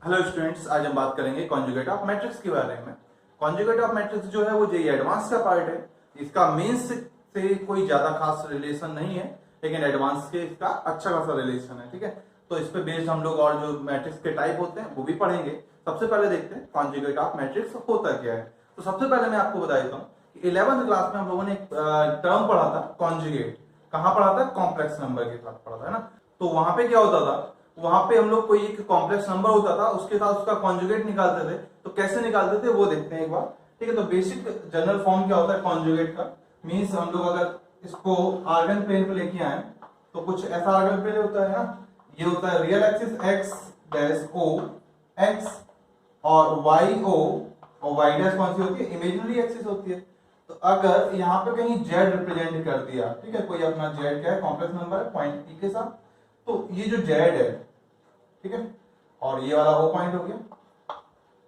Hello students, आज हम बात करेंगे कॉन्जुगेट ऑफ मैट्रिक्स के बारे में। कॉन्जुगेट ऑफ मैट्रिक्स जो है वो जेईई एडवांस का पार्ट है। इसका मेंस से कोई ज्यादा खास रिलेशन नहीं है, लेकिन एडवांस के इसका अच्छा खासा रिलेशन है। ठीक है, तो इस पे बेस्ड हम लोग और जो मैट्रिक्स के टाइप होते हैं वो भी पढ़ेंगे। सबसे पहले देखते हैं कॉन्जुगेट ऑफ मैट्रिक्स होता क्या है। तो सबसे पहले मैं आपको बता देता हूँ कि 11वीं क्लास में हम लोगों ने एक टर्म पढ़ा था कॉन्जुगेट। कहाँ पढ़ा था? कॉम्प्लेक्स नंबर के साथ पढ़ा था, है ना। तो वहां पे क्या होता था, वहां पे हम लोग कोई एक कॉम्प्लेक्स नंबर होता था, उसके साथ उसका कॉन्जुगेट निकालते थे। तो कैसे निकालते थे वो देखते हैं एक बार। ठीक है, तो बेसिक जनरल फॉर्म क्या होता है कॉन्जुगेट का? मींस हम लोग अगर इसको आर्गन प्लेन पे लेके आए तो कुछ ऐसा आर्गन प्लेन होता है ना। ये होता है real axis X dash O X और वाई ओ, और वाई डैश कौन सी होती है? इमेजिनरी एक्सिस होती है। तो अगर यहाँ पे कहीं जेड रिप्रेजेंट कर दिया, ठीक है, कोई अपना जेड क्या है, कॉम्प्लेक्स नंबर है पॉइंट पी के साथ, तो ये जो जेड है, ठीक है, और ये वाला ओ पॉइंट हो गया।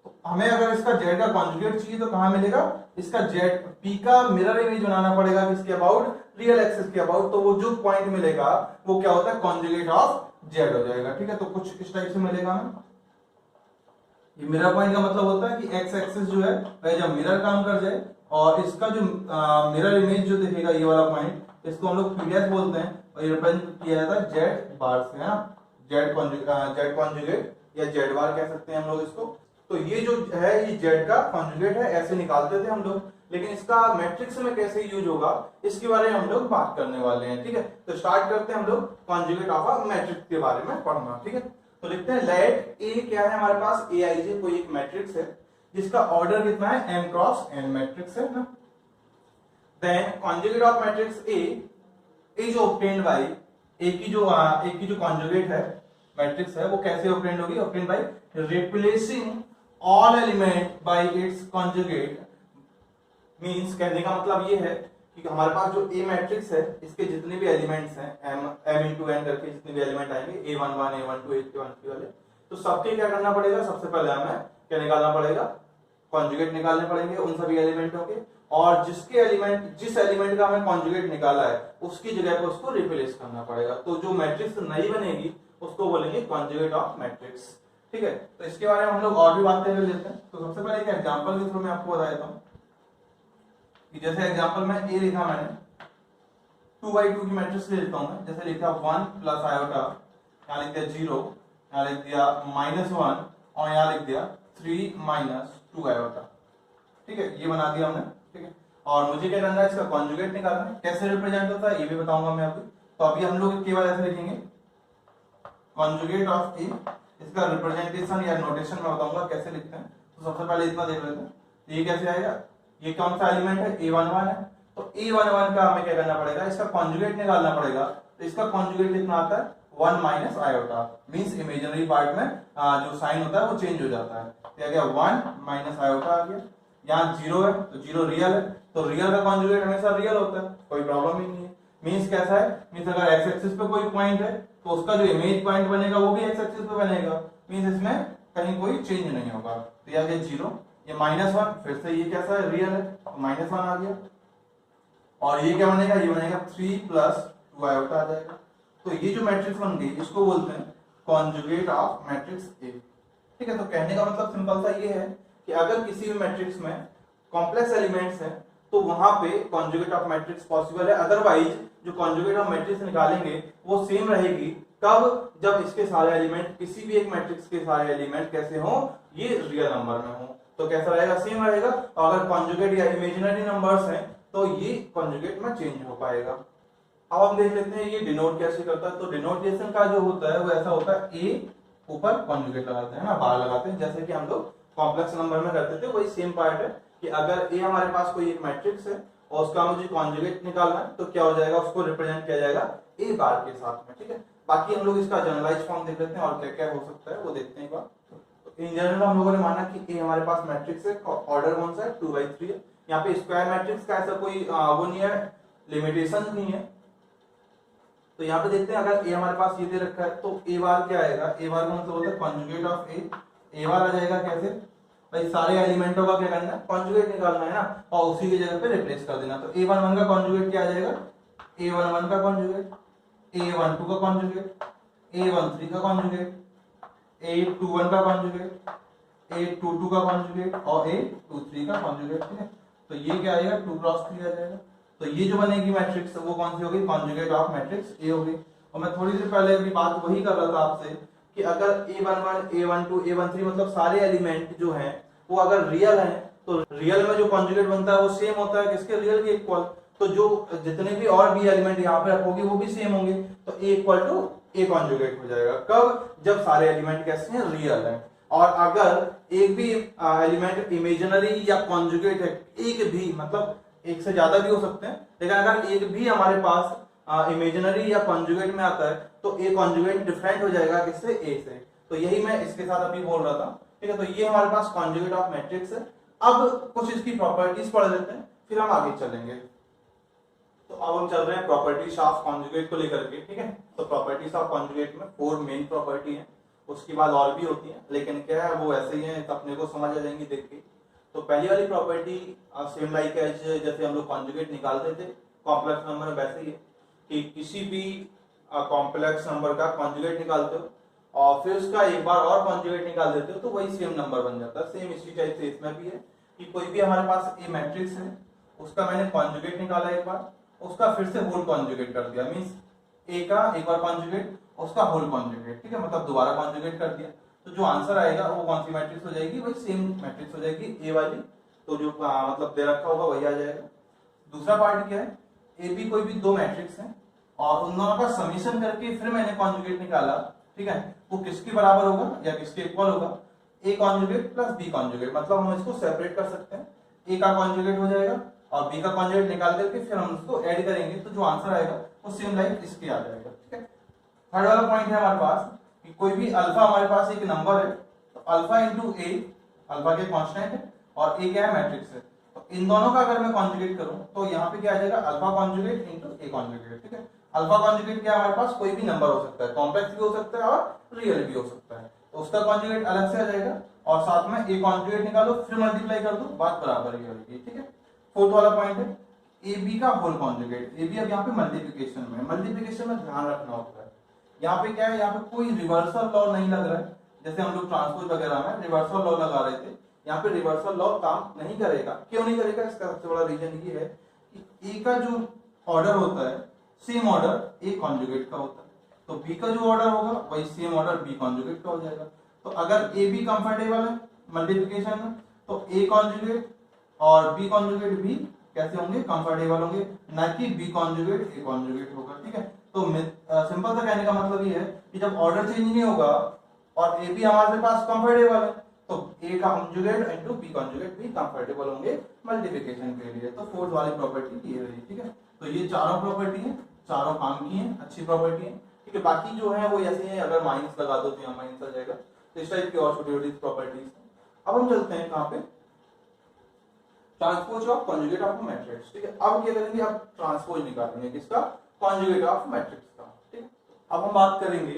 तो हमें अगर इसका जेड का कॉन्जुगेट चाहिए तो कहां मिलेगा? इसका जेड पी का मिरर इमेज बनाना पड़ेगा किसके अबाउट? रियल एक्सिस के अबाउट। तो वो जो पॉइंट मिलेगा वो क्या होता है? कॉन्जुगेट ऑफ जेड हो जाएगा। ठीक है, तो कुछ इस टाइप से मिलेगा हमें। ये मिरर पॉइंट का मतलब होता है कि एक्स एक्सिस जो है वह जब मिरर काम कर जाए और इसका जो मिरर इमेज जो दिखेगा ये वाला पॉइंट, इसको हम लोग पी डैश बोलते हैं और ये रिप्रेजेंट किया जाता है जेड बार से, है ना। जेड कॉन्जुगेट या जेड बार कह सकते हैं हम लोग इसको। तो ये जो है ये जेड का कॉन्जुगेट है, ऐसे निकालते थे हम लोग। लेकिन इसका मैट्रिक्स में कैसे यूज होगा इसके बारे में हम लोग बात करने वाले हैं। ठीक है, तो स्टार्ट करते हैं हम लोग कॉन्जुगेट ऑफ अ मैट्रिक्स के बारे में पढ़ना। ठीक है, तो लिखते हैं लेट ए क्या है हमारे पास? ए आई जे कोई एक मैट्रिक्स है जिसका ऑर्डर कितना है? एम क्रॉस एन मैट्रिक्स है ना। Then conjugate of matrix A is obtained by A की जो कॉन्जुगेट है मैट्रिक्स है वो कैसे ऑब्टेन्ड होगी? Obtained by replacing all element by it's conjugate. Means कहने का मतलब ये है कि हमारे पास जो ए मैट्रिक्स है इसके जितने भी एलिमेंट्स हैं m into n करके जितने भी एलिमेंट आएंगे a11 a12 a13 वाले, तो सबके क्या करना पड़ेगा? सबसे पहले हमें क्या निकालना पड़ेगा? कॉन्जुगेट निकालने पड़ेंगे उन सभी एलिमेंटों के। और जिस एलिमेंट का हमें कॉन्जुगेट निकाला है उसकी जगह पर उसको रिप्लेस करना पड़ेगा। तो जो मैट्रिक्स नई बनेगी उसको बोलेंगे कॉन्जुगेट ऑफ मैट्रिक्स। ठीक है, तो इसके बारे में हम लोग और भी बातें कर लेते हैं। तो सबसे पहले एक एग्जाम्पल के थ्रू मैं आपको बता देता हूँ कि जैसे एग्जांपल में ए लिखा मैंने 2/2 की मैट्रिक्स ले लेता हूं मैं। जैसे लिखा 1 प्लस आयोटा, यहाँ लिख दिया 0, यहाँ लिख दिया -1 और यहाँ लिख दिया 3 माइनस 2 आयोटा। ठीक है, ये बना दिया हमने। ठीक है, और मुझे क्या करना है? इसका कॉन्जुगेट निकालना है। कैसे रिप्रेजेंट होता है ये भी बताऊंगा मैं अभी। तो अभी हम लोग केवल ऐसे लिखेंगे कॉन्जुगेट ऑफ ए। इसका रिप्रेजेंटेशन या नोटेशन मैं बताऊंगा कैसे लिखते हैं। तो सबसे पहले इतना देख लेते हैं, ये कैसे आएगा? ये कौन सा एलिमेंट है? a11 है। तो a11 का हमें क्या करना पड़ेगा? इसका कॉन्जुगेट निकालना पड़ेगा। तो इसका कॉन्जुगेट कितना आता है? 1 minus iota. Means imaginary part में जो साइन होता है वो चेंज हो जाता है। तो आ गया 1 माइनस आयोटा आ गया। यहाँ 0 है तो 0 रियल है, तो रियल का कॉन्जुगेट हमेशा रियल होता है, कोई प्रॉब्लम ही नहीं है। मींस कैसा है? मींस अगर एक्स एक्सिस पे कोई पॉइंट है तो उसका जो इमेज पॉइंट बनेगा वो भी एक्स एक्सिस पे बनेगा। मींस इसमें कहीं कोई चेंज नहीं होगा। तो ये आ गया 0, ये -1, फिर से ये कैसा है? रियल है, तो -1 आ गया। और ये क्या बनेगा? ये बनेगा 3 प्लस 2 आयोटा आ जाएगा। तो ये जो मैट्रिक्स बन गई इसको बोलते हैं कॉन्जुगेट ऑफ मैट्रिक्स ए। ठीक है, तो कहने का मतलब सिंपल सा ये है कि अगर किसी भी मैट्रिक्स में कॉम्प्लेक्स एलिमेंट्स हैं तो वहां पे कॉन्जुगेट ऑफ मैट्रिक्स पॉसिबल है। अदरवाइज जो कॉन्जुगेट ऑफ मैट्रिक्स निकालेंगे वो सेम रहेगी। कब? जब इसके सारे एलिमेंट, किसी भी एक मैट्रिक्स के सारे एलिमेंट कैसे हो? ये रियल नंबर में हो। तो कैसा रहेगा? सेम रहेगा। और अगर कॉन्जुगेट या इमेजिनरी नंबर्स हैं तो ये कॉन्जुगेट में चेंज हो पाएगा। अब हम देख लेते हैं ये डिनोट कैसे करता है। तो डिनोटेशन का जो होता है वो ऐसा होता है, ए ऊपर कॉन्जुगेट लगाते हैं ना, बार लगाते हैं, जैसे कि हम लोग कॉम्प्लेक्स नंबर में करते थे। वही सेम पार्ट है कि अगर ए हमारे पास कोई एक मैट्रिक्स है और उसका मुझे कॉन्जुगेट निकालना है तो क्या हो जाएगा? उसको रिप्रेजेंट किया जाएगा ए बार के साथ में। ठीक है, बाकी हम लोग इसका जनरलाइज फॉर्म देख लेते हैं और क्या क्या हो सकता है वो देखते हैं एक बार। इन जनरल हम लोगों ने माना कि ए हमारे पास मैट्रिक्स है, ऑर्डर कौन सा है? 2/3 है। यहाँ पे स्क्वायर मैट्रिक्स का ऐसा कोई वो नहीं है, लिमिटेशन नहीं है। तो यहाँ पे देखते हैं अगर ए हमारे पास ये दे रखा है तो ए बार क्या आएगा? ए बार का मतलब होता है कॉन्जुगेट ऑफ ए। ए बार आ जाएगा कैसे? भाई सारे एलिमेंटों का क्या करना है? कॉन्जुगेट निकालना है ना, और उसी की जगह पे रिप्लेस कर देना। तो a11 का कॉन्जुगेट क्या आ जाएगा? a11 का कॉन्जुगेट, a12 का कॉन्जुगेट, a13 का कॉन्जुगेट, A21 का कॉन्जुगेट, A22 का कॉन्जुगेट और A23 का कॉन्जुगेट, ठीक है। तो ये क्या आएगा, 2 क्रॉस 3 आ जाएगा। तो ये जो बनेगी मैट्रिक्स वो कौन सी होगी, कॉन्जुगेट ऑफ मैट्रिक्स ए होगी। और मैं थोड़ी देर पहले अभी बात वही कर रहा था आपसे कि अगर A11, A12, A13 मतलब सारे एलिमेंट जो हैं वो अगर रियल हैं तो रियल में जो कॉन्जुगेट बनता है वो सेम होता है किसके, रियल के इक्वल। तो जो जितने भी और भी एलिमेंट यहाँ पे रखोगे वो भी सेम होंगे, तो A equal to A conjugate हो जाएगा। कब, जब सारे एलिमेंट कैसे हैं, रियल है। और अगर एक भी एलिमेंट इमेजिनरी या कॉन्जुगेट है, एक भी मतलब एक से ज्यादा भी हो सकते हैं, लेकिन अगर एक भी हमारे पास इमेजिनरी या कॉन्जुगेट में आता है तो ए कॉन्जुगेट डिफरेंट हो जाएगा किससे, ए से। तो यही मैं इसके साथ अभी बोल रहा था, ठीक है। तो ये हमारे पास कॉन्जुगेट ऑफ मैट्रिक्स है। अब कुछ इसकी प्रॉपर्टीज पढ़ लेते हैं, फिर हम आगे चलेंगे। तो अब हम चल रहे हैं प्रॉपर्टीज ऑफ कॉन्जुगेट को लेकर के, ठीक है। तो प्रॉपर्टीज ऑफ कॉन्जुगेट में 4 मेन प्रॉपर्टी है, उसके बाद और भी होती है, लेकिन क्या है वो ऐसे ही है, तो अपने को समझ आ जाएंगी देख के। तो पहली वाली प्रॉपर्टी सेम लाइक एज जैसे हम लोग कॉन्जुगेट निकालते थे कॉम्प्लेक्स नंबर में, वैसे ही है कि किसी भी कॉम्प्लेक्स नंबर का कॉन्जुगेट निकालते हो और फिर उसका एक बार और कॉन्जुगेट निकाल देते हो तो वही सेम नंबर बन जाता है। सेम इसी टाइप से इसमें भी है कि कोई भी हमारे पास ए मैट्रिक्स है, उसका मैंने कॉन्जुगेट निकाला एक बार, उसका फिर से होल कॉन्जुगेट कर दिया, मींस ए का एक बार कॉन्जुगेट उसका होल कॉन्जुगेट, ठीक है, मतलब दोबारा कॉन्जुगेट कर दिया। तो जो आंसर आएगा वो कौन सी मैट्रिक्स हो जाएगी, वही सेम मैट्रिक्स हो जाएगी ए वाली। तो जो मतलब दे रखा होगा वही आ जाएगा। दूसरा पार्ट क्या है, ए बी कोई भी दो मैट्रिक्स हैं और उन दोनों का समीशन करके फिर मैंने कॉन्जुगेट निकाला, ठीक है, वो किसके बराबर होगा या किसके इक्वल होगा, A conjugate plus B conjugate. मतलब हम इसको सेपरेट कर सकते हैं, ए का कॉन्जुगेट हो जाएगा और बी का कॉन्जुगेट निकाल करके फिर हम उसको ऐड करेंगे तो जो आंसर आएगा वो सेम लाइक इसके आ जाएगा, ठीक है। थर्ड वाला पॉइंट है हमारे पास कि कोई भी अल्फा हमारे पास एक नंबर है, तो अल्फा इंटू ए, अल्फा के कांस्टेंट है और ए क्या है, मैट्रिक्स है। तो इन दोनों का अगर मैं कॉन्जुगेट करूं तो यहाँ पे क्या आ जाएगा, अल्फा कॉन्जुगेट इंटू ए कॉन्जुगेट, ठीक है। अल्फा कॉन्जुगेट क्या है, हमारे पास कोई भी नंबर हो सकता है, कॉम्प्लेक्स भी हो सकता है और रियल भी हो सकता है, तो उसका कॉन्जुगेट अलग से आ जाएगा और साथ में ए कॉन्जुगेट निकालो फिर मल्टीप्लाई कर दो, बात बराबर ही होगी, ठीक है। फोर्थ वाला पॉइंट है ए बी का होल कॉन्जुगेट। ए बी अब यहाँ पे मल्टीप्लिकेशन में, मल्टीप्लिकेशन में ध्यान रखना होता है, यहाँ पे क्या है, यहाँ पे कोई रिवर्सल लॉ नहीं लग रहा है, जैसे हम लोग ट्रांसपोज वगैरह में रिवर्सल लॉ लगा रहे थे, यहाँ पे रिवर्सल लॉ काम नहीं करेगा। क्यों नहीं करेगा, इसका सबसे बड़ा रीजन ये है कि ए का जो ऑर्डर होता है सेम ऑर्डर ए कॉन्जुगेट का होता है, तो बी का जो ऑर्डर होगा वही सेम ऑर्डर बी कॉन्जुगेट का हो जाएगा। तो अगर ए बी कंफर्टेबल है मल्टीप्लिकेशन में तो ए कॉन्जुगेट और बी कॉन्जुगेट भी कैसे होंगे, कंफर्टेबल होंगे, ना कि बी कॉन्जुगेट ए कॉन्जुगेट होगा, ठीक है। तो सिंपल सा कहने का मतलब ये है कि जब ऑर्डर चेंज नहीं होगा और ए बी हमारे पास कंफर्टेबल है तो ए का कॉन्जुगेट इनटू बी कॉन्जुगेट भी कंफर्टेबल होंगे मल्टीप्लिकेशन के लिए। तो फोर्थ वाली प्रॉपर्टी ये रही, ठीक है। तो ये चारों प्रॉपर्टी है, चारों काम की है, अच्छी प्रॉपर्टी है, ठीक है। बाकी जो है वो ऐसे हैं, अगर माइनस लगा दो तो यहाँ माइनस आ जाएगा, तो इस टाइप की और छोटी छोटी प्रॉपर्टीज। अब हम चलते हैं कहाँ पे, transpose of conjugate of matrix, ठीक है। अब क्या करेंगे, अब ट्रांसपोज निकालेंगे किसका, कॉन्जुगेट ऑफ मैट्रिक्स का, ठीक है। अब हम बात करेंगे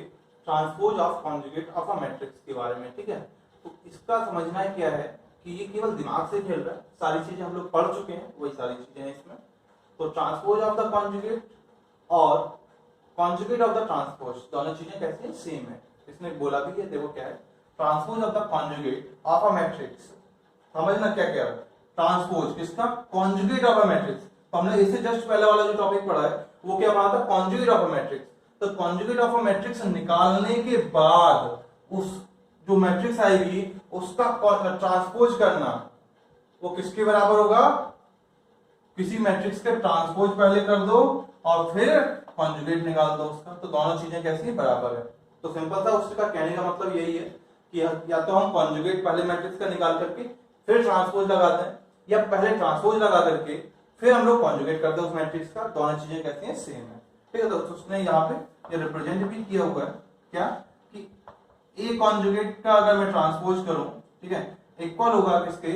transpose of conjugate of a matrix के बारे में, ठीक है। तो इसका समझना क्या है कि ये केवल दिमाग से खेल रहा है, सारी चीजें हम लोग पढ़ चुके हैं, वही सारी चीजें हैं इसमें। तो ट्रांसपोज ऑफ द कॉन्जुगेट और कॉन्जुगेट ऑफ द ट्रांसपोज दोनों चीजें कैसे हैं, सेम है। इसने बोला भी है, देखो क्या है, transpose of the conjugate of a matrix, समझना क्या क्या है, ट्रांसपोज किसका, कॉन्जुगेट ऑफ अ मैट्रिक्स। तो हमने इससे जस्ट पहले वाला जो टॉपिक पढ़ा है वो क्या पढ़ा था, कॉन्जुगेट ऑफ अ मैट्रिक्स। तो कॉन्जुगेट ऑफ अ मैट्रिक्स निकालने के बाद उस जो मैट्रिक्स आएगी उसका ट्रांसपोज करना, वो किसके बराबर होगा, किसी मैट्रिक्स के ट्रांसपोज पहले कर दो और फिर कॉन्जुगेट निकाल दो उसका, तो दोनों चीजें कैसी बराबर है। तो सिंपल सा उसका कहने का मतलब यही है कि या तो हम कॉन्जुगेट पहले मैट्रिक्स का निकाल करके फिर ट्रांसपोज लगाते हैं, या पहले ट्रांसपोज लगा करके फिर हम लोग कॉन्जुगेट करते हैं उस मैट्रिक्स का, दोनों चीजें कैसी हैं, सेम है, ठीक है। तो उसने यहाँ पे ये रिप्रेजेंट भी किया हुआ है क्या कि ए कॉन्जुगेट का अगर मैं ट्रांसपोज करूं, ठीक है, इक्वल होगा किसके,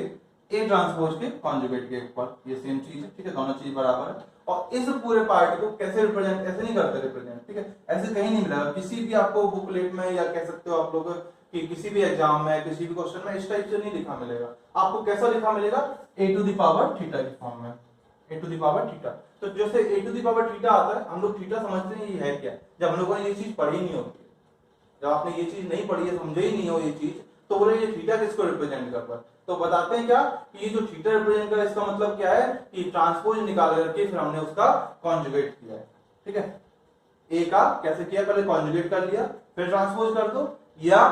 ए ट्रांसपोज के कॉन्जुगेट के इक्वल, ये सेम चीज है, ठीक है, दोनों चीज बराबर है। और इस पूरे पार्ट को कैसे रिप्रेजेंट, ऐसे नहीं करते रिप्रेजेंट, ठीक है, ऐसे कहीं नहीं मिलेगा किसी भी आपको बुकलेट में, या कह सकते हो आप लोग कि किसी भी एग्जाम में, किसी भी क्वेश्चन में इस टाइप से नहीं लिखा मिलेगा आपको। कैसा लिखा मिलेगा, ए टू द पावर थीटा की फॉर्म में, ए टू द पावर थीटा। तो जैसे ए टू द पावर थीटा आता है, हम लोग थीटा समझते हैं ये है क्या, जब हम लोगों ने ये चीज पढ़ी नहीं होती, जब आपने ये चीज नहीं पढ़ी है, समझे ही नहीं हो ये चीज, तो बोले ये थीटा किसको रिप्रेजेंट करता है, तो बताते हैं क्या कि ये जो थीटा रिप्रेजेंट कर इसका मतलब क्या है कि ट्रांसपोज निकाल करके फिर हमने उसका कॉन्जुगेट किया है। ठीक है, ए का कैसे किया, पहले कॉन्जुगेट कर लिया फिर ट्रांसपोज कर दो, या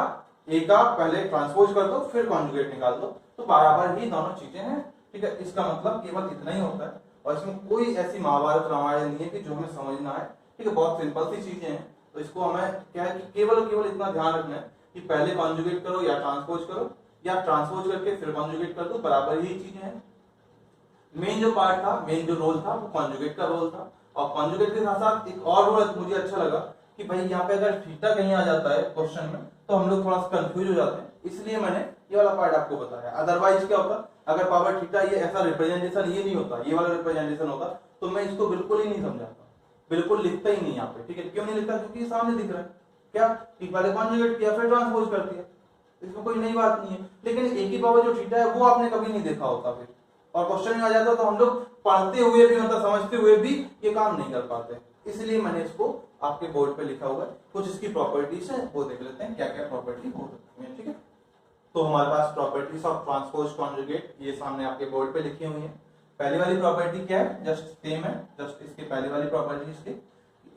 ए का पहले ट्रांसपोज कर दो फिर कॉन्जुगेट निकाल दो, तो बराबर ही दोनों चीजें हैं। ठीक है, इसका मतलब केवल इतना ही होता है और इसमें कोई ऐसी महाभारत रामायण नहीं है कि जो हमें समझना है। ठीक है, बहुत सिंपल सी चीजें हैं, तो इसको हमें क्या है कि केवल इतना ध्यान रखना है कि पहले कॉन्जुगेट करो या ट्रांसपोज करो, या ट्रांसपोज करके फिर कॉन्जुगेट कर दो, बराबर ही चीजें हैं। मेन जो पार्ट था, मेन जो रोल था वो कॉन्जुगेट का रोल था, और कॉन्जुगेट के साथ साथ एक और रोल मुझे अच्छा लगा कि भाई यहाँ पे अगर थीटा कहीं आ जाता है क्वेश्चन में तो हम लोग थोड़ा सा कंफ्यूज हो जाते हैं, इसलिए मैंने ये वाला पार्ट आपको बताया। अदरवाइज क्या होता, अगर पावर थीटा ये ऐसा रिप्रेजेंटेशन ये नहीं होता, ये वाला रिप्रेजेंटेशन होता, तो मैं इसको बिल्कुल ही नहीं समझाता, बिल्कुल लिखता ही नहीं यहाँ पे। ठीक है, क्यों नहीं लिखता, क्योंकि सामने दिख रहा है क्या कि पहले कॉन्जुगेट किया फिर ट्रांसपोज कर दिया, इसमें कोई नई बात नहीं है। लेकिन ए की पावर जो थीटा है वो आपने कभी नहीं देखा होता फिर, और क्वेश्चन में आ जाता तो हम लोग पढ़ते हुए भी मतलब समझते हुए भी ये काम नहीं कर पाते, इसलिए मैंने इसको आपके बोर्ड पे लिखा हुआ है। कुछ इसकी प्रॉपर्टीज है वो देख लेते हैं क्या क्या प्रॉपर्टी हो सकती है। ठीक है, तो हमारे पास प्रॉपर्टीज ऑफ ट्रांसपोज कॉन्जुगेट ये सामने आपके बोर्ड पे लिखी हुई है। पहली वाली प्रॉपर्टी क्या है, जस्ट सेम है, जस्ट इसकी पहली वाली प्रॉपर्टी इसकी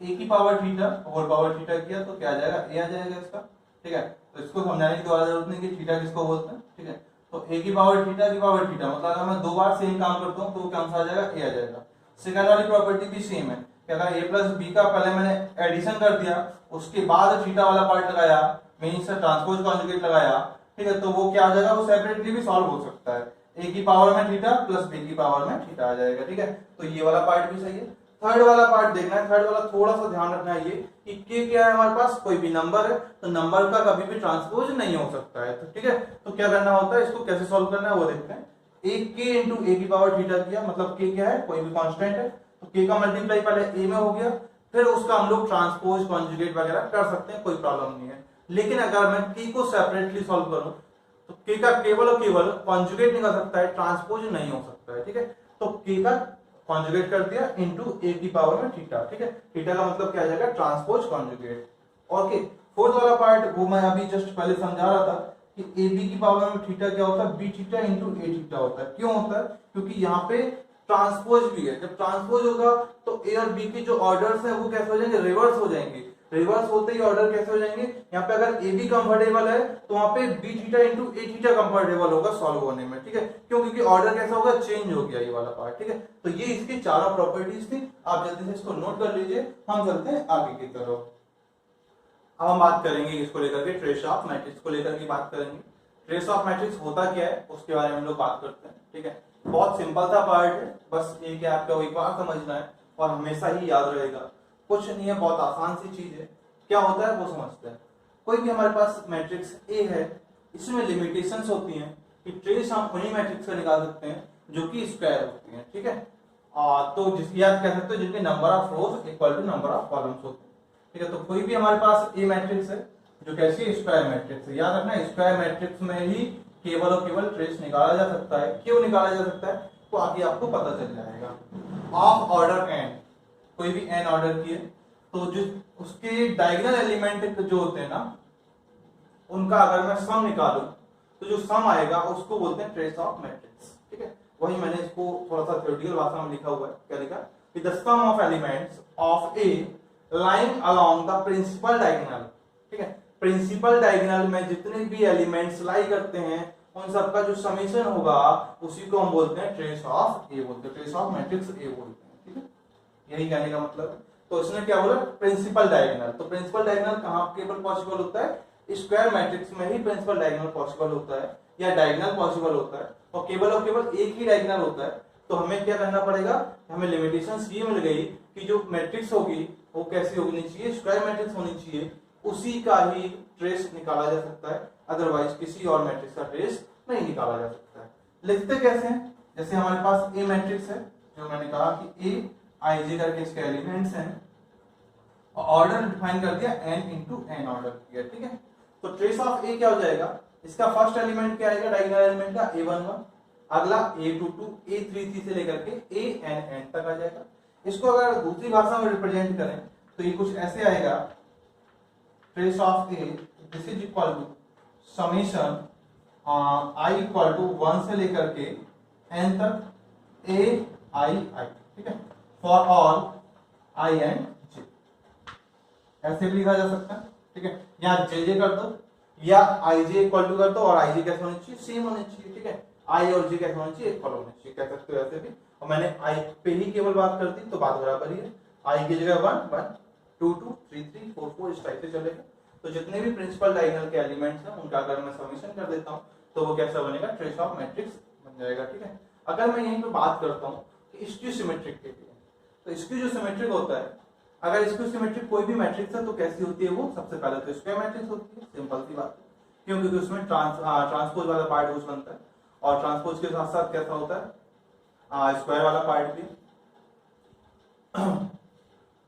ए की power theta whole power theta किया तो क्या आ जाएगा, ए आ जाएगा इसका। ठीक है, तो इसको समझाने की दोबारा जरूरत नहीं कि थीटा किसको बोलते हैं। ठीक है, तो ए की पावर थीटा की पावर थीटा मतलब अगर मैं दो बार सेम काम करता हूँ तो क्या आंसर आ जाएगा, ए आ जाएगा। सेकंड वाली प्रॉपर्टी भी सेम है कि अगर ए प्लस बी का पहले मैंने एडिशन कर दिया उसके बाद थीटा वाला पार्ट लगाया, मींस ट्रांसपोज कॉन्जुगेट लगाया, ठीक है, तो वो क्या आ जाएगा, वो सेपरेटली भी सॉल्व हो सकता है। ए की पावर में थीटा प्लस बी की पावर में थीटा आ जाएगा। ठीक है, तो ये वाला पार्ट भी सही है। थर्ड वाला पार्ट देखना है, थर्ड वाला थोड़ा सा ध्यान रखना है ये कि के क्या है हमारे पास, कोई भी नंबर है तो नंबर का कभी भी ट्रांसपोज नहीं हो सकता है। तो ठीक है, तो क्या करना होता है, इसको कैसे सॉल्व करना है वो देखते हैं। ए के इंटू ए की पावर थीटा किया, मतलब के क्या है, कोई भी कांस्टेंट है, तो के का मल्टीप्लाई पहले ए में हो गया, फिर उसका हम लोग ट्रांसपोज कॉन्जुगेट वगैरह कर सकते हैं, कोई प्रॉब्लम नहीं है। लेकिन अगर मैं के को सेपरेटली सॉल्व करूं तो के का केवल और केवल कॉन्जुगेट निकल सकता है, ट्रांसपोज नहीं हो सकता है। ठीक है, तो के का कॉन्जुगेट कर दिया इनटू ए की पावर में थीटा। ठीक है, थीटा का मतलब क्या आ जाएगा, ट्रांसपोज कॉन्जुगेट। ओके, फोर्थ वाला पार्ट वो मैं अभी जस्ट पहले समझा रहा था कि ए बी की पावर में थीटा क्या होता है, बी थीटा इंटू ए थीटा होता है। क्यों होता है, क्योंकि यहाँ पे ट्रांसपोज भी है, जब ट्रांसपोज होगा तो ए और बी के जो ऑर्डर्स हैं वो कैसे हो जाएंगे, रिवर्स हो जाएंगे। रिवर्स होते ही ऑर्डर कैसे हो जाएंगे, यहाँ पे अगर ए बी कंफर्टेबल है तो वहां पे बी थीटा इंटू ए थीटा कंफर्टेबल होगा सॉल्व होने में। ठीक है, क्यों, क्योंकि ऑर्डर कैसा होगा, चेंज हो गया ये वाला पार्ट। ठीक है, तो ये इसकी चारों प्रॉपर्टीज थी, आप जल्दी से इसको नोट कर लीजिए। हम चलते हैं आगे की तरफ। अब हम बात करेंगे इसको लेकर के, ट्रेस ऑफ मैट्रिक्स को लेकर के बात करेंगे। ट्रेस ऑफ मैट्रिक्स होता क्या है उसके बारे में हम लोग बात करते हैं। ठीक है, बहुत सिंपल सा पार्ट है, बस ये कि आपको एक बार समझना है और हमेशा ही याद रहेगा, कुछ नहीं है, बहुत आसान सी चीज है। क्या होता है वो समझते हैं। कोई भी हमारे पास मैट्रिक्स ए है, इसमें लिमिटेशंस होती हैं कि ट्रेस हम उन्हीं मैट्रिक्स का निकाल सकते हैं जो कि स्क्वायर होती हैं। ठीक है, तो जिसकी याद कह सकते हो जिनके number of rows equal to number of columns होते हैं। ठीक है, तो कोई भी हमारे पास ए मैट्रिक्स है जो कैसी स्क्वायर मैट्रिक्स है, याद रखना स्क्वायर मैट्रिक्स में ही केवल और केवल ट्रेस निकाला जा सकता है। क्यों निकाला जा सकता है तो आगे आपको पता चल जाएगा। ऑफ ऑर्डर एन, कोई भी एन ऑर्डर की है तो जो उसके डायगोनल एलिमेंट जो होते हैं ना, उनका अगर मैं सम निकालूं तो जो सम आएगा उसको बोलते हैं ट्रेस ऑफ मैट्रिक्स। ठीक है, वही मैंने इसको थोड़ा सा थ्योरेटिकल भाषा में लिखा हुआ है। क्या लिखा, कि the sum of elements of A lying along the principal diagonal. ठीक है, प्रिंसिपल डायगोनल में जितने भी एलिमेंट्स लाई करते हैं उन सबका जो समेशन होगा उसी को हम बोलते हैं ट्रेस ऑफ ए, बोलते हैं ट्रेस ऑफ मैट्रिक्स ए बोलते हैं। ठीक है, यही कहने का मतलब है। तो इसने क्या बोला, प्रिंसिपल डायगोनल। तो प्रिंसिपल डायगोनल कहां केवल पॉसिबल होता है, स्क्वायर मैट्रिक्स में ही प्रिंसिपल डायगोनल पॉसिबल होता है या डायगोनल पॉसिबल होता है, और केवल एक ही डायगोनल होता है। तो हमें क्या करना पड़ेगा, हमें लिमिटेशंस ये मिल गई कि जो मैट्रिक्स होगी वो कैसी होनी चाहिए, स्क्वायर मैट्रिक्स होनी चाहिए, उसी का ही ट्रेस निकाला जा सकता है, अदरवाइज किसी और मैट्रिक्स का ट्रेस नहीं निकाला जा सकता है। लिखते कैसे हैं, जैसे हमारे पास ए मैट्रिक्स है, जो मैंने कहा कि ए आई जे करके इसके एलिमेंट्स हैं, और ऑर्डर डिफाइन कर दिया n इंटू एन ऑर्डर किया। ठीक है, तो ट्रेस ऑफ ए क्या हो जाएगा, इसका फर्स्ट एलिमेंट क्या आएगा डायगोनल एलिमेंट का a11, अगला a22, a33 से लेकर के an तक आ जाएगा। इसको अगर दूसरी भाषा में रिप्रेजेंट करें तो ये कुछ ऐसे आएगा trace of A this is equal to summation I equal to 1 से लेकर के n तक ए आई आई, ठीक है, फॉर ऑल आई एंड जे, ऐसे भी लिखा जा सकता है, ठीक है। यहाँ जे जे कर दो या आई जे इक्वल टू कर दो, और आई जे कैसे होनी चाहिए, सेम होनी चाहिए, ठीक है। आई और जे कैसे होनी चाहिए, इक्वल होनी चाहिए, कह सकते हो ऐसे भी। और मैंने आई पे ही केवल बात कर दी तो बात बराबर ही है, आई की जगह 1 1 2 2 3 3 4 4 इस टाइप से चलेगा। तो जितने भी प्रिंसिपल डायगोनल के एलिमेंट्स हैं उनका अगर मैं समेशन कर देता हूं तो वो कैसा बनेगा, ट्रेस ऑफ मैट्रिक्स बन जाएगा, ठीक है। अगर मैं यहीं पे बात करता हूं कि स्क्यू सिमेट्रिक के लिए, तो स्क्यू जो सिमेट्रिक होता है, अगर स्क्यू सिमेट्रिक कोई भी मैट्रिक्स है तो कैसी होती है वो, सबसे पहले तो स्क्वायर मैट्रिक्स होती है, सिंपल सी बात है, क्योंकि उसमें ट्रांसपोज वाला पार्ट कुछ बनता है और ट्रांसपोज के साथ साथ कैसा होता है, स्क्वायर वाला पार्ट भी।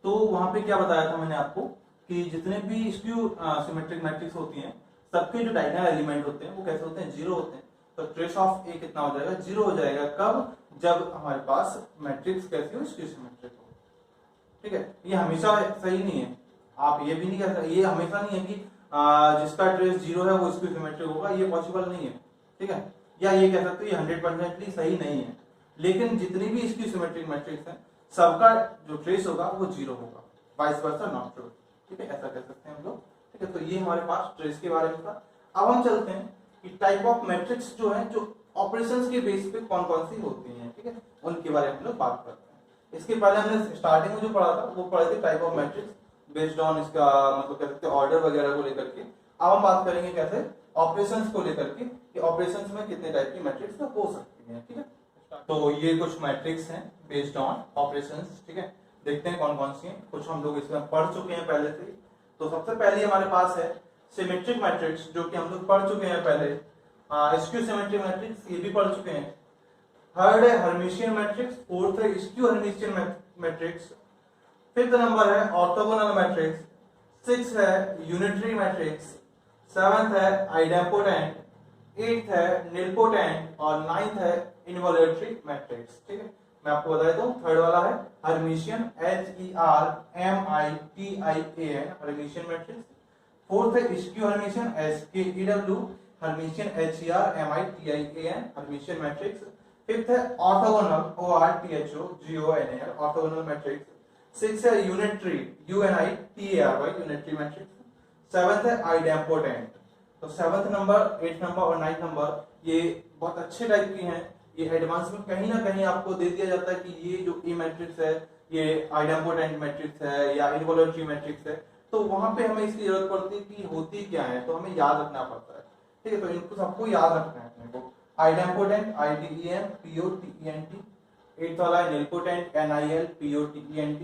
तो वहां पे क्या बताया था मैंने आपको कि जितने भी स्क्यू सिमेट्रिक मैट्रिक्स होती हैं सबके जो डायगोनल एलिमेंट होते हैं वो कैसे होते हैं, जीरो होते हैं। तो ट्रेस ऑफ ए कितना हो जाएगा, जीरो हो जाएगा। कब, जब हमारे पास मैट्रिक्स कैसी हो, स्क्यू सिमेट्रिक हो, ठीक है। ये हमेशा सही नहीं है, आप ये भी नहीं कह सकते, ये हमेशा नहीं है कि जिसका ट्रेस जीरो है वो स्क्यू सिमेट्रिक होगा, ये पॉसिबल नहीं है, ठीक है। या ये कह सकते हो ये 100% सही नहीं है, लेकिन जितनी भी स्क्यू सिमेट्रिक मैट्रिक्स हैं सबका जो ट्रेस होगा वो जीरो होगा, वाइस वर्सा नॉट ट्रू, ठीक है, ऐसा कह सकते हैं हम लोग, ठीक है। तो ये हमारे पास ट्रेस के बारे में था। अब हम चलते हैं कि टाइप ऑफ मैट्रिक्स जो है, जो ऑपरेशंस के बेस पे कौन कौन सी होती हैं, ठीक है, उनके बारे में हम लोग बात करते हैं। इसके पहले हमने स्टार्टिंग में जो पढ़ा था वो पढ़े थे type of matrix based on इसका मतलब कह सकते हैं ऑर्डर वगैरह को लेकर के। अब हम बात करेंगे कैसे ऑपरेशंस को लेकर के कि ऑपरेशंस में कितने टाइप की मैट्रिक्स हो सकती हैं, ठीक है। तो ये कुछ मैट्रिक्स हैं बेस्ड ऑन ऑपरेशंस, ठीक है। देखते हैं कौन कौन सी हैं, कुछ हम लोग इसमें पढ़ चुके हैं पहले से। तो सबसे पहले हमारे पास है सिमेट्रिक मैट्रिक्स, जो कि हम लोग पढ़ चुके हैं पहले। स्क्यू सिमेट्रिक मैट्रिक्स ये भी पढ़ चुके हैं। थर्ड है हर्मिशियन मैट्रिक्स, फोर्थ है skew Hermitian matrix, fifth number है ऑर्थोगोनल मैट्रिक्स, सिक्स है यूनिटरी मैट्रिक्स, सेवंथ है आइडेम्पोटेंट, एट्थ है निलपोटेंट और नाइन्थ है इनवॉल्यूटरी मैट्रिक्स, ठीक है। मैं आपको बता देता हूँ, थर्ड वाला है Hermitian, HERMITIAN Hermitian matrix. Fourth है skew Hermitian, SKEW Hermitian, HERMITIAN Hermitian matrix. Fifth है orthogonal, ORTHOGONAL orthogonal matrix. Six है unitary, UNITARY unitary matrix. Seventh है आइडेम्पोटेंट। तो सेवंथ नंबर, एट नंबर और नाइन्थ नंबर ये बहुत अच्छे टाइप की हैं। ये एडवांस में कहीं ना कहीं आपको दे दिया जाता है कि ये जो ए मैट्रिक्स है ये आइडेम्पोटेंट मैट्रिक्स है या इनवॉल्यूटरी मैट्रिक्स है, तो वहां पे हमें इसकी जरूरत पड़ती है कि होती क्या है, तो हमें याद रखना पड़ता है, ठीक है। तो इनको सबको याद रखना है अपने को। आइडेम्पोटेंट IDEMPOTENT, एट्थ वाला है निलपोटेंट NILPOTENT,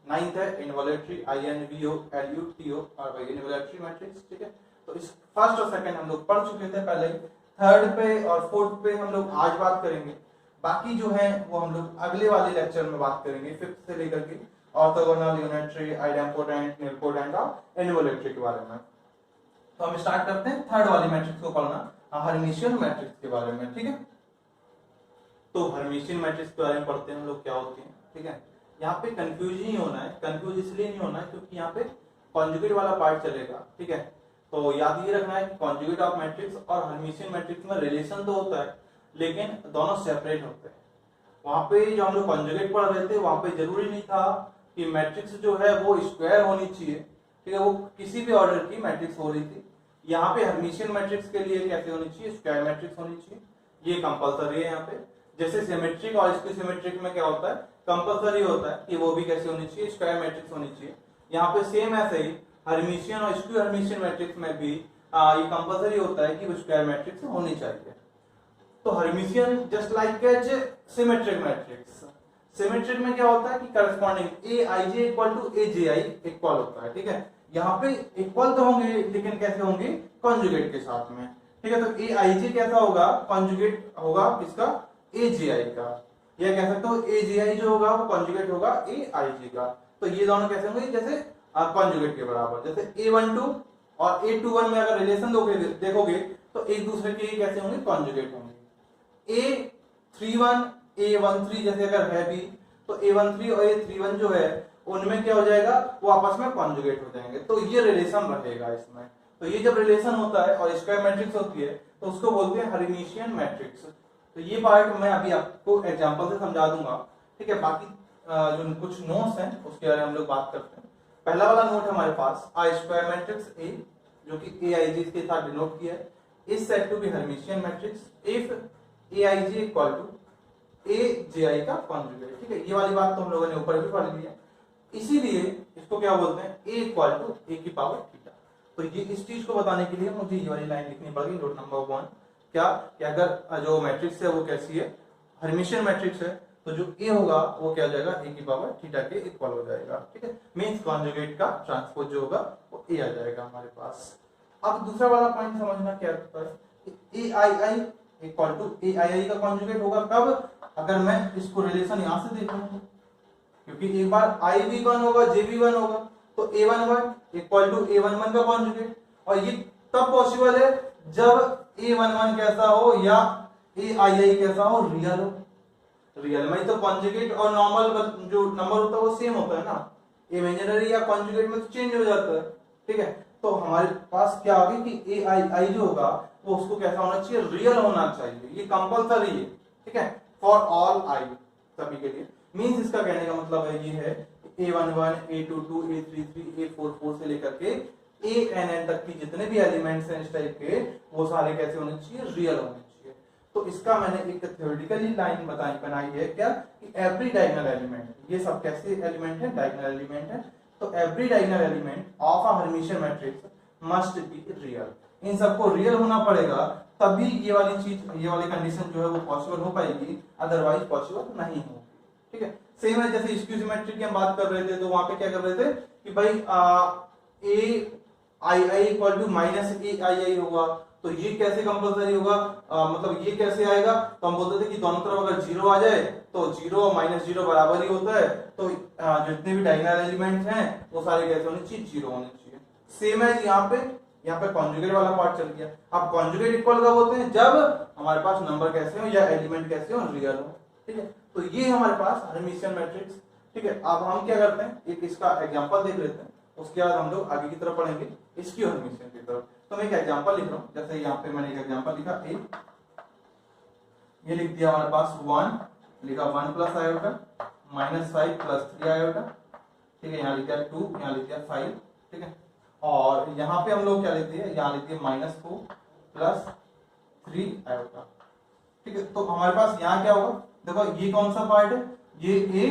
नाइन्थ है इनवॉल्यूटरी INVOLUTO और इनवॉल्यूटरी मैट्रिक्स, ठीक है। तो इस फर्स्ट और सेकंड हम लोग पढ़ चुके थे पहले। थर्ड पे और फोर्थ पे हम लोग आज बात करेंगे, बाकी जो है वो हम लोग अगले वाले लेक्चर में बात करेंगे, फिफ्थ से लेकर के ऑर्थोगोनल, यूनिटरी, आइडेम्पोटेंट, निलपोटेंट और इनवॉल्यूटरी के बारे में। तो हम स्टार्ट करते हैं थर्ड वाली मैट्रिक्स को पढ़ना, हर्मिशियन मैट्रिक्स के बारे में, ठीक है। तो हर्मिशियन मैट्रिक्स के बारे में पढ़ते हैं हम लोग क्या होती है, ठीक है। यहाँ पे कंफ्यूज नहीं होना है, कंफ्यूज इसलिए नहीं होना है क्योंकि यहाँ पे कॉन्जुगेट वाला पार्ट चलेगा, ठीक है। तो याद ये रखना है कि कॉन्जुगेट ऑफ मैट्रिक्स और हर्मिशियन मैट्रिक्स में रिलेशन तो होता है लेकिन दोनों सेपरेट होते हैं। वहां पे जो हम लोग कॉन्जुगेट पढ़ रहे थे वहां पे जरूरी नहीं था कि मैट्रिक्स जो है वो स्क्वायर होनी चाहिए, ठीक है, वो किसी भी ऑर्डर की मैट्रिक्स हो रही थी। यहाँ पे हर्मिशियन मैट्रिक्स के लिए कैसे होनी चाहिए, स्क्वायर मैट्रिक्स होनी चाहिए, ये कंपलसरी है यहाँ पे। जैसे सिमेट्रिक और स्क्यू सिमेट्रिक में क्या होता है, कंपलसरी होता है कि वो भी कैसे होनी चाहिए, स्क्वायर मैट्रिक्स होनी चाहिए। यहाँ पे सेम ऐसे ही हर्मिशियन और स्क्यू हर्मिशियन मैट्रिक्स में भी ये कंपलसरी होता है कि वो स्क्वायर मैट्रिक्स होनी चाहिए। तो Hermitian just like as symmetric matrix, symmetric में क्या होता है कि corresponding AIJ equal to AJI इक्वल होता है, ठीक है। यहाँ पे इक्वल तो होंगे लेकिन कैसे होंगे, कॉन्जुगेट के साथ में, ठीक है। तो AIJ कैसा होगा, कॉन्जुगेट होगा किसका, AJI का, या कह सकते हो AJI जो होगा वो कॉन्जुगेट होगा AIJ का। तो ये दोनों कैसे होंगे, जैसे कॉन्जुगेट के बराबर। जैसे A12 और A21 में अगर रिलेशन देखोगे तो एक दूसरे के कैसे होंगे, कॉन्जुगेट होंगे। A31 A13 जैसे अगर है भी तो A13 और A31 जो है उनमें क्या हो जाएगा, वो आपस में कॉन्जुगेट हो जाएंगे, तो ये रिलेशन रहेगा इसमें। तो ये जब रिलेशन होता है और स्क्वायर मैट्रिक्स होती है तो उसको बोलते हैं हर्मिशियन मैट्रिक्स। तो ये पार्ट मैं अभी आपको एग्जांपल से समझा दूंगा, ठीक है। बाकी जो कुछ नोट्स हैं उसके बारे में हम लोग बात करते हैं। पहला वाला नोट है हमारे पास, आ स्क्वायर मैट्रिक्स ए, जो कि एआईजी के साथ डिनोट किया है, is said to be Hermitian matrix if A I J equal to A J I का कॉन्जुगेट, ठीक है। ये वाली बात तो हम लोगों ने ऊपर भी पढ़ ली है। इसीलिए इसको क्या बोलते हैं, ए इक्वल टू ए की पावर थीटा। तो ये इस चीज को बताने के लिए मुझे ये वाली लाइन लिखनी पड़ेगी, नोट नंबर 1, क्या कि अगर जो मैट्रिक्स है वो कैसी है, हर्मिशियन मैट्रिक्स है, तो जो ए होगा वो क्या हो जाएगा, ए की पावर थीटा के इक्वल हो जाएगा, ठीक है। मींस कॉन्जुगेट का ट्रांसपोज जो होगा वो ए आ जाएगा हमारे पास। अब दूसरा वाला पॉइंट समझना क्या होता है, ए आई आई इक्वल टू ए आई आई का कॉन्जुगेट होगा कब, अगर मैं इसको रिलेशन यहां से देखूं, क्योंकि एक बार आई भी 1 होगा, जे भी 1 होगा, तो a11 इक्वल टू a11 का कॉन्जुगेट। और ये तब पॉसिबल है जब a11 कैसा हो या ai कैसा हो, रियल हो। रियल में तो कॉन्जुगेट और नॉर्मल जो नंबर होता है वो सेम होता है ना, इमेजिनरी या कॉन्जुगेट में तो चेंज हो जाता है, ठीक है। तो हमारे पास क्या आ गई कि ai जो होगा वो उसको कैसा होना चाहिए, रियल होना चाहिए, ये कंपलसरी है, ठीक है, फॉर ऑल आई, सभी के लिए। मींस इसका कहने का मतलब है ये है a11, a22, a33, a44 से लेकर के ann तक की जितने भी एलिमेंट्स हैं इस टाइप के, वो सारे कैसे होने चाहिए, रियल होने चाहिए। तो इसका मैंने एक थ्योरेटिकली लाइन बनाई है क्या, कि एवरी डायगोनल एलिमेंट, ये सब कैसे एलिमेंट है, डायगोनल एलिमेंट है, तो every diagonal element of a Hermitian matrix must be real. इन सबको रियल होना पड़ेगा, तभी ये वाली चीज, ये वाली कंडीशन जो है वो पॉसिबल हो पाएगी, अदरवाइज पॉसिबल नहीं होगी, ठीक है। सेम है जैसे स्क्यू सिमेट्री की हम बात कर रहे थे, तो वहां पे क्या कर रहे थे कि भाई ए आई आई इक्वल टू माइनस ए आई आई होगा, तो ये कैसे कंपलसरी होगा, मतलब ये कैसे आएगा, तो हम बोलते थे कि दोनों तरफ अगर जीरो आ जाए तो जीरो और माइनस जीरो बराबर ही होता है, तो जितने भी डायगोनल एलिमेंट्स हैं वो सारे कैसे होने चाहिए, जीरो होने चाहिए। सेम है यहाँ पे कॉन्जुगेट वाला पार्ट चल गया। अब कॉन्जुगेट इक्वल कब होते हैं, जब हमारे पास नंबर कैसे हो या एलिमेंट कैसे हो, रियल हो, ठीक है। तो ये हमारे पास हर्मिशियन मैट्रिक्स, ठीक है। अब हम क्या करते हैं, एक इसका एग्जांपल देख लेते हैं, उसके बाद हम लोग आगे की तरफ पढ़ेंगे इसकी हर्मिशियन की तरफ। तो मैं एक एग्जांपल लिख रहा हूं, जैसे यहाँ पे मैंने एक एग्जांपल लिखा ए, ये लिख दिया हमारे पास 1, लिखा 1 plus iota minus 5 plus 3 iota, ठीक है। यहाँ लिख दिया 2, यहाँ लिख दिया 5, ठीक है। और यहाँ पे हम लोग क्या लिखते हैं, यहाँ लिखते हैं -4 प्लस 3 आयोटा, ठीक है। तो हमारे पास यहाँ क्या होगा, देखो ये कौन सा पार्ट है, ये ए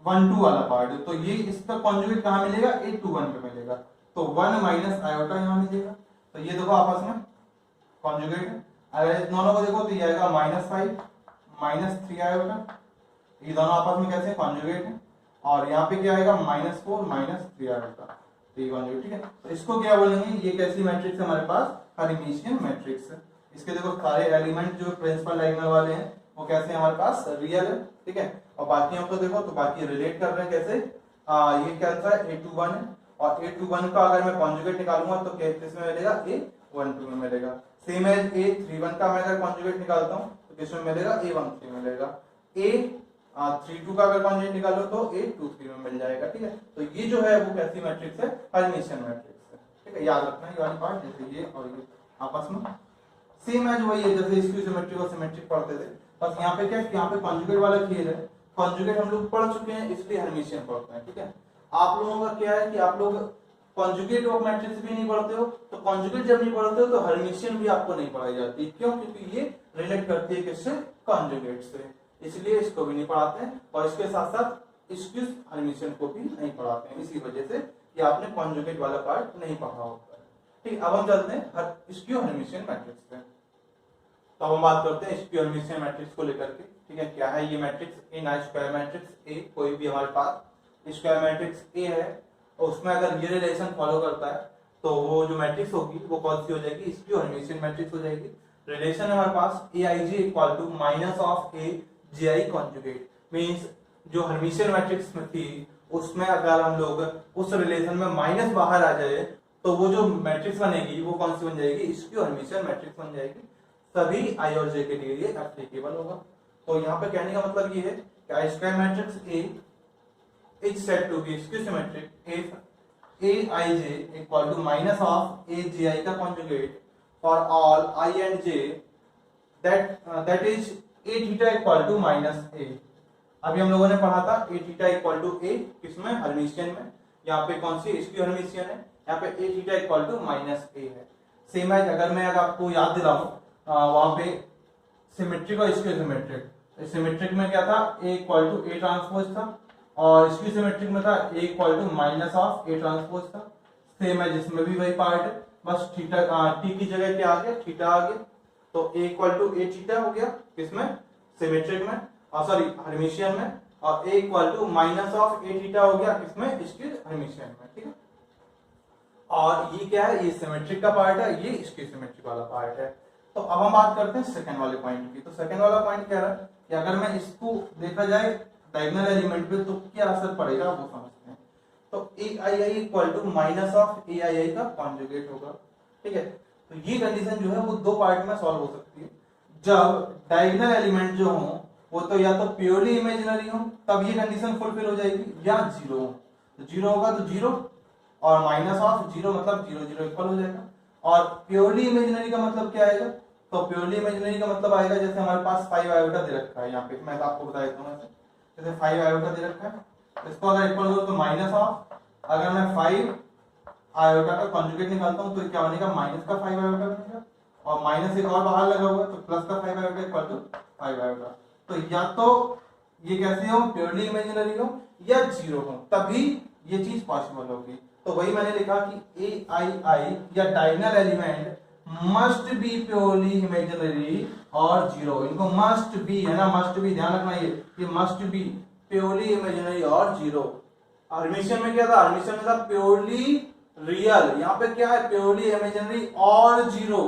1 2 वाला पार्ट है, तो ये इसका कॉन्जुगेट कहाँ मिलेगा, A21 पे मिलेगा, तो 1 माइनस आयोटा यहाँ मिलेगा। तो ये देखो आपस में कॉन्जुगेट है, अगर इस दोनों को देखो तो ये आएगा -5 माइनस 3 आयोटा, ये दोनों आपस में कैसे कॉन्जुगेट है। और यहाँ पे क्या आएगा, -4 माइनस 3 आयोटा, तो ये कॉन्जुगेट, ठीक है। तो इसको क्या बोलेंगे, ये कैसी मैट्रिक्स है हमारे पास, हर्मिशियन मैट्रिक्स है। इसके देखो सारे एलिमेंट जो प्रिंसिपल डायगोनल वाले हैं वो कैसे हैं हमारे पास, रियल है, ठीक है। और बाकी हमको देखो तो बाकी रिलेट कर रहे हैं कैसे, ये क्या है A21 है, और A21 का अगर मैं कॉन्जुगेट निकालूंगा तो किस में मिलेगा, A12 में मिलेगा। सेम है A31 का मैं अगर कॉन्जुगेट निकालता हूँ तो किस में मिलेगा, A13 में मिलेगा। A32 का अगर कॉन्जुगेट निकालो तो A23 में मिल जाएगा, ठीक है। तो ये जो है वो कैसी मैट्रिक्स है, हर्मिशियन मैट्रिक्स है, ठीक है। याद रखना ये वाली पार्ट, जैसे ये और ये आपस में सेम है, जो वही है जैसे स्क्यू सिमेट्रिक और सिमेट्रिक पढ़ते थे, बस यहाँ पे क्या है, यहाँ पे कॉन्जुगेट वाला खेल है। कॉन्जुगेट हम लोग पढ़ चुके हैं, इसलिए हर्मिशियन पढ़ते हैं, ठीक है। आप लोगों का क्या है कि आप लोग कॉन्जुगेट ऑफ मैट्रिक्स भी नहीं पढ़ते हो, तो कॉन्जुगेट जब नहीं पढ़ते हो तो हर्मिशियन भी आपको नहीं पढ़ाई जाती, क्यों, क्योंकि ये रिलेट करती है किससे, कॉन्जुगेट से, इसलिए इसको भी नहीं पढ़ाते हैं। और इसके साथ साथ स्क्यू हर्मिशियन को भी नहीं पढ़ाते हैं, इसी वजह से कि आपने कॉन्जुगेट वाला पार्ट नहीं पढ़ा होता है, ठीक। अब हम चलते हैं स्क्यू हर्मिशियन मैट्रिक्स पे। तो हम बात करते हैं स्क्यू हर्मिशियन मैट्रिक्स को लेकर के, ठीक है। क्या है ये मैट्रिक्स, ए ना स्क्वायर मैट्रिक्स ए, कोई भी हमारे पास स्क्वायर मैट्रिक्स ए है और उसमें अगर ये रिलेशन फॉलो करता है तो वो जो मैट्रिक्स होगी वो कौन सी हो जाएगी, स्क्यू हर्मिशियन मैट्रिक्स हो जाएगी। रिलेशन है हमारे पास aij equal to minus of a ji conjugate, means जो हर्मिशियन मैट्रिक्स में थी उसमें अगर हम लोग उस रिलेशन में माइनस बाहर आ जाए तो वो जो मैट्रिक्स बनेगी वो कौन सी बन जाएगी, स्क्यू हर्मिशियन मैट्रिक्स बन जाएगी। सभी आई और जे के लिए ये एप्लीकेबल होगा। तो यहाँ पे कहने का मतलब ये है कि I square matrix A is said to be schizometric if aij equal to minus of aji का conjugate for all I and j that is a theta equal to minus a। अभी हम लोगों ने पढ़ा था a theta equal to a किसमें, Hermitian में। यहाँ पे कौन सी, इसकी हर्मिशियन है। यहाँ पे a theta equal to minus a है। सेम है, अगर मैं आपको याद दिलाऊं वहां पे सिमेट्रिक और इसके सिमेट्रिक, सिमेट्रिक में क्या था, a equal to a transpose था और इसकी सिमेट्रिक में था a equal to minus of a transpose था। सेम है, जिसमें भी वही पार्ट है, बस थीटा t की जगह क्या आ गया, थीटा आ गया। तो a equal to a theta हो गया किसमें, सिमेट्रिक में, सॉरी हर्मिशियन में, और a equal to minus of a theta हो गया किसमें, इसके हर्मिशियन में। ठीक है, और ये क्या है, ये सिमेट्रिक का पार्ट है, ये इसके सिमेट्रिक वाला पार्ट है। तो अब हम बात करते हैं सेकंड वाले पॉइंट की। तो सेकंड वाला पॉइंट कह रहा है कि अगर मैं इसको देखा जाए डायगोनल एलिमेंट पे तो क्या असर पड़ेगा वो समझते हैं। तो aii equal to minus of aii का कॉन्जुगेट होगा। ठीक है, तो ये कंडीशन जो है वो दो पार्ट में सॉल्व हो सकती है। जब डायगोनल एलिमेंट जो हो वो तो या तो प्योरली इमेजिनरी हो तब ये कंडीशन फुलफिल हो जाएगी, या जीरो हो। तो जीरो होगा तो जीरो और माइनस ऑफ जीरो मतलब जीरो जीरो इक्वल हो जाएगा। और प्योरली इमेजिनरी का मतलब क्या आएगा, तो प्योरली इमेजिनरी का मतलब आएगा जैसे हमारे पास 5 आयोटा दे रखा है, यहाँ पे मैं आपको बता देता हूँ, जैसे 5 आयोटा दे रखा है, इसको अगर इक्वल हो तो माइनस ऑफ, अगर मैं 5 आयोटा का कॉन्जुगेट निकालता हूँ तो क्या बनेगा, माइनस का 5 आयोटा बनेगा, और माइनस एक और बाहर लगा हुआ तो प्लस का 5 आयोटा इक्वल टू 5 आयोटा। तो या तो ये कैसे हो, प्योरली इमेजिनरी हो या जीरो हो, तभी ये चीज पॉसिबल होगी। तो वही मैंने लिखा कि ए आई या diagonal element must be purely imaginary और जीरो। इनको मस्ट बी है ना, मस्ट बी ध्यान रखना, ये मस्ट बी प्योरली इमेजिनरी और जीरो। हर्मिशियन में क्या था, हर्मिशियन में था प्योरली रियल, यहाँ पे क्या है, प्योरली इमेजिनरी और जीरो।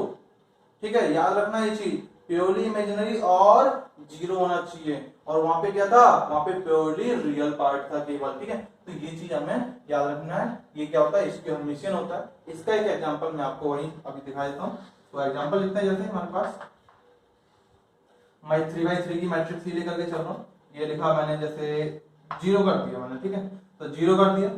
ठीक है, याद रखना ये चीज, प्योरली इमेजिनरी और जीरो होना चाहिए। और वहां पे क्या था, वहां पे प्योरली रियल पार्ट था केवल। ठीक है, तो ये चीज हमें याद रखना है। ये क्या होता है, इसके हर्मिशियन होता है। इसका एक एग्जांपल मैं आपको वही अभी दिखा देता हूँ। तो एग्जांपल लिखते हैं, जैसे हमारे पास मैं 3x3 की मैट्रिक्स ही लेकर के चल रहा हूँ। ये लिखा मैंने, जैसे जीरो कर दिया मैंने। ठीक है, तो जीरो कर दिया,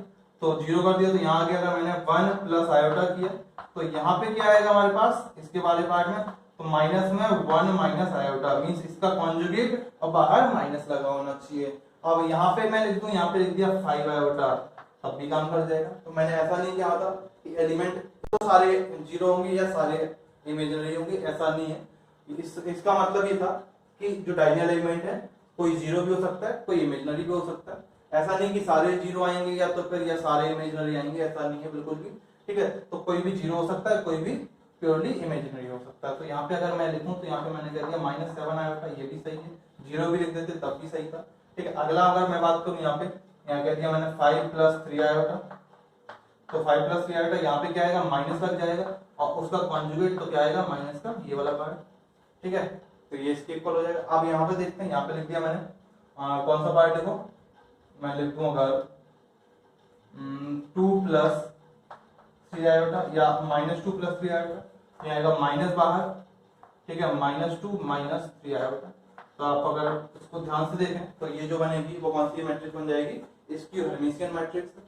तो जीरो कर दिया, तो यहाँ आगे अगर मैंने 1 प्लस आयोटा किया तो यहाँ पे क्या आएगा हमारे पास, इसके वाले पार्ट में तो माइनस में 1 माइनस आयोटा मींस इसका कॉन्जुगेट और बाहर माइनस लगा होना चाहिए। अब यहाँ पे मैं लिख दूं, यहाँ पे लिख दिया 5 आयोटा, तब भी काम कर जाएगा। तो मैंने ऐसा नहीं किया था कि एलिमेंट तो सारे जीरो होंगे या सारे इमेजिनरी होंगे, ऐसा नहीं है। इसका मतलब ये था कि जो डायगोनल एलिमेंट है कोई जीरो भी हो सकता है, कोई इमेजिनरी भी हो सकता है। ऐसा नहीं कि सारे जीरो आएंगे या तो फिर या सारे इमेजिनरी आएंगे, ऐसा नहीं है बिल्कुल भी। ठीक है, तो कोई भी जीरो हो सकता है, कोई भी प्योरली इमेजिनरी हो सकता है। तो यहाँ पे अगर मैं लिखूं तो यहाँ पे मैंने कह दिया -7 आयोटा, ये भी सही है। जीरो भी लिख देते तब भी सही था। ठीक है, अगला अगर मैं बात करूं, यहाँ पे कह दिया मैंने 5 प्लस 3 आयोटा, तो 5 प्लस 3 आयोटा यहाँ पे क्या आएगा, माइनस लग जाएगा, और उसका कॉन्जुगेट तो क्या आएगा, माइनस का ये वाला पार्ट। ठीक है, तो ये इसके इक्वल हो जाएगा। अब यहाँ पे देखते हैं, यहाँ पे लिख दिया मैंने कौन सा पार्ट देखो, मैं लिख दूं अगर 2 प्लस 3 आयोटा या -2 प्लस 3 आयोटा, ये आएगा माइनस बाहर। ठीक है, -2 माइनस 3 आयोटा। तो आप अगर इसको ध्यान से देखें तो ये जो बनेगी वो कौन सी मैट्रिक्स बन जाएगी, इसकी हर्मिशियन मैट्रिक्स।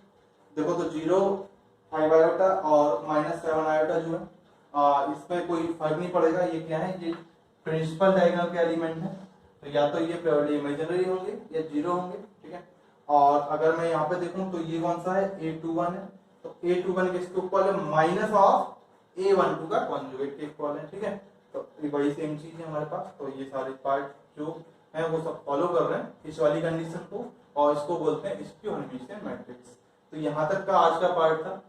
देखो तो 0 5 आयोटा और -7 आयोटा जो है इसमें कोई फर्क नहीं पड़ेगा। ये क्या है, ये प्रिंसिपल डायगोनल के एलिमेंट है, तो या तो ये प्योरली इमेजिनरी होंगे या जीरो होंगे। ठीक है, और अगर मैं यहाँ पे देखूं तो ये कौन सा है, A21 है। तो A21 किसके इक्वल है, माइनस ऑफ A12 का कॉन्जुगेट के इक्वल है। ठीक है, तो वही सेम चीज है हमारे पास। तो ये सारे पार्ट जो है वो सब फॉलो कर रहे हैं इस वाली कंडीशन को, और इसको बोलते हैं इसकी हर्मिशियन मैट्रिक्स। तो यहाँ तक का आज का पार्ट था।